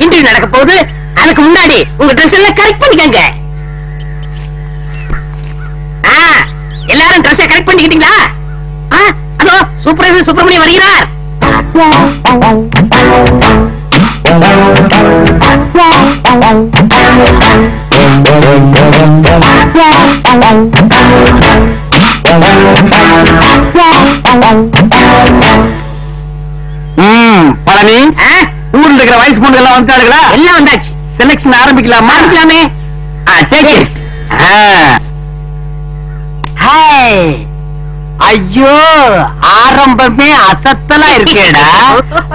Interview நடக்க போகுது. அதுக்கு முன்னாடி உங்க ட்ரெஸ் எல்லாம் கரெக்ட் பண்ணிக்கங்க. எல்லாரும் ட்ரெஸ் கரெக்ட் பண்ணிக்கிட்டீங்களா? அதோ சூப்பர்வைசர் சுப்பிரமணியம் வருகிறார். பழனி, ஊர்ல இருக்கிற வயசு பொண்ணுங்க எல்லாம் வந்துட்டாங்களா? எல்லாம் வந்தாச்சு. செலக்ஷன் ஆரம்பிக்கலாமா? ஆரம்பிக்கலாமே. ஐயோ, ஆரம்பமே அசத்தலா இருக்கேடா.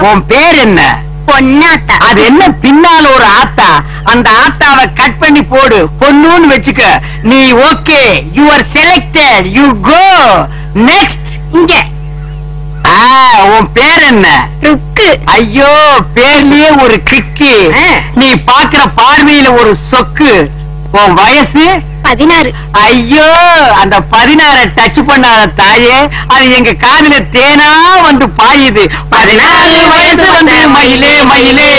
உன் பேர் என்ன? பொன்னாத்தா. அது என்ன பின்னால ஒரு ஆத்தா? அந்த ஆத்தாவை கட் பண்ணி போடு, பொண்ணுன்னு வச்சுக்க. நீ okay, you are selected, you go next. இங்க உன் பேர் என்ன? ருக்கு. ஐயோ, பேர்லயே ஒரு கிக்கு. நீ பாக்குற பார்வையில ஒரு சொக்கு. உன் வயசு 16. ஐயோ, அந்த 16 டச் பண்ணாத தாயே, அது எங்க காதுல தேனா வந்து பாயுது. 14 வயசு வந்து மயிலே மயிலே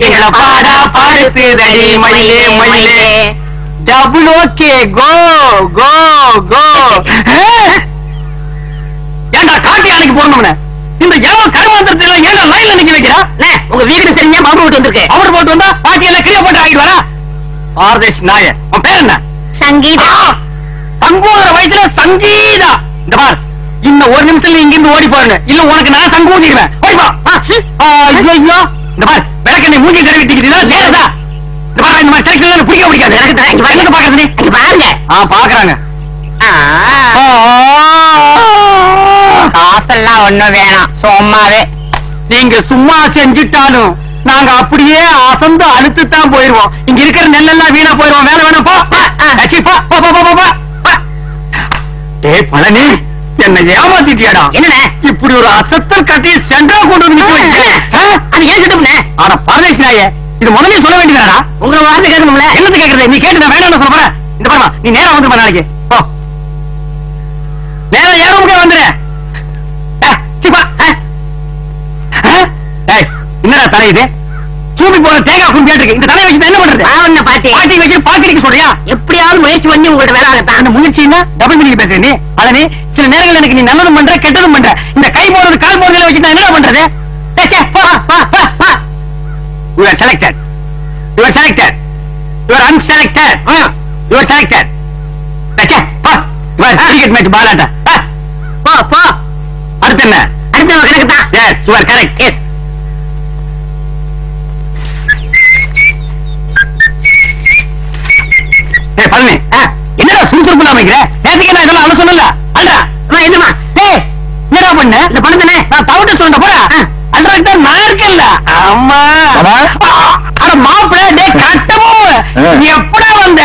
எங்களை பாடா பாடுத்துதடி மயிலே மயிலே. டபுள் ஓகே, கோ கோ கோ. ஏண்டா காட்டி அன்னைக்கு போடணும்னு இந்த எவ கருமாந்திரத்துல ஏண்டா லைன்ல நிக்க வைக்கிறா? உங்க வீடு தெரிஞ்சா பாம்பு போட்டு வந்திருக்கேன். அவர் போட்டு வந்தா பாட்டி எல்லாம் கிளிய போட்டு ஆகிட்டு வரா. ஆர்தேஷ் நாய, உன் பேர் என்ன? சங்கீதா. சங்கூதுற வயசுல சங்கீதா. இந்த பார், இன்னும் ஒரு நிமிஷத்துல இங்க இருந்து ஓடி போறேன், இல்ல உனக்கு நான் சங்கு ஊதிடுவேன். ஓடிப்பா. ஐயோ, இந்த பார், விளக்கண்ணை மூஞ்சி கழுவிட்டீங்களா? நேரதா இந்த பார், இந்த மாதிரி செலக்ஷன் பிடிக்க பிடிக்காது எனக்கு. எங்க பாக்குறது? இங்க பாருங்க. பாக்குறாங்க. காசெல்லாம் ஒண்ணும் வேணாம், சும்மாவே. நீங்க சும்மா செஞ்சுட்டாலும் நாங்க அப்படியே அசந்து அழுத்துத்தான் போயிருவோம். இங்க இருக்கிற நெல்லெல்லாம் வீணா போயிருவோம். வேலை வேணாம், போ. பழனி, என்ன ஏமாத்திட்டியாடா? என்ன இப்படி ஒரு அசத்தல் கட்டி சென்றா கொண்டு வந்து அது ஏன் கிட்ட? ஆனா பரதேஷ் நாயே, இது முதல்ல சொல்ல வேண்டியதாடா. உங்களை வார்த்தை கேட்கணும்ல. என்னது கேக்குறது? நீ கேட்டு நான் வேணாம்னு சொல்ல போறேன். இந்த பாருமா, நீ நேரம் வந்துருமா நாளைக்கு? போ, நேரம் ஏறமுக்கே வந்துரு. என்னடா தலை இது? சூப்பி போன தேங்காய் கும்பி இருக்கு. இந்த தலையை வச்சு என்ன பண்றது? பாட்டி பாட்டி வச்சு பாக்கடிக்க சொல்றியா? எப்படியாவது முயற்சி பண்ணி உங்கள்ட்ட வேலை ஆகத்தான். அந்த முயற்சின்னா டபுள் மீனிங் பேசுற நீ. அதானே சில நேரங்கள் எனக்கு நீ நல்லதும் பண்ற கெட்டதும் பண்ற. இந்த கை போடுறது கால் போடுறதுல வச்சு நான் என்ன பண்றது? You are selected. You are selected. You are unselected. You are selected. Cricket match பாலாட்ட. போ போ. அடுத்து என்ன? அடுத்த கணக்கு தான். Yes, you are correct. Yes. Palani, என்னடா சுறுசுறுப்பு இல்லாம இருக்கிற? நேத்துக்கு நான் இதெல்லாம் அவள சொன்னல. அல்டா, என்னமா? என்னடா பண்ண? இந்த பணம் தானே நான் தவிட்டு சொல்லிட்ட போறா. அல்டா நான் இருக்கேன்ல. அம்மா, அட மாப்பிள, டேய் கட்டவும் எப்படா வந்த?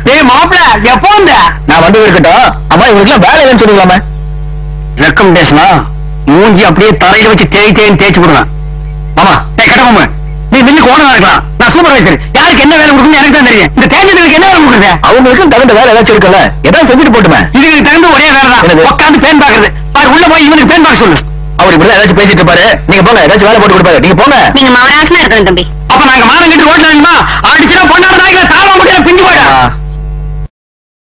டேய் மாப்பிள, எப்போ வந்த? நான் வந்து இருக்கட்டும். அம்மா, இவங்களுக்கு வேலை இல்லைன்னு சொல்லிக்கலாமே. ரெக்கமெண்டேஷனா மூஞ்சி அப்படியே தரையில வச்சு தேய்ன்னு தேய்ச்சி போடுவேன். மாமா, டேய் கட்டவும் நீ மில்லுக்கு ஓனரா இருக்கலாம். நான் சூப்பர்வைசர். யாருக்கு என்ன வேலை கொடுக்கணும் எனக்கு தான் தெரியும். இந்த தேஞ்சதுக்கு என்ன வேலை கொடுக்குறது? அவங்களுக்கும் தகுந்த வேலை ஏதாச்சும் இருக்குல்ல, ஏதாவது செஞ்சுட்டு போட்டுமே. இதுக்கு தகுந்த ஒரே வேலை தான். உட்காந்து பேன் பாக்குறது. பாரு, உள்ள போய் இவனுக்கு பேன் பார்க்க சொல்லு. அவர் இப்படிதான் ஏதாச்சும் பேசிட்டு இருப்பாரு. நீங்க போங்க, ஏதாச்சும் வேலை போட்டு கொடுப்பாரு. நீங்க போங்க. நீங்க மவராசனா இருக்கணும் தம்பி. அப்ப நாங்க மானம் கட்டி ரோட்ல நின்னா அடிச்சுனா பொண்ணாட நாய்களை தாவ முடியாது, பிஞ்சு போயிடா.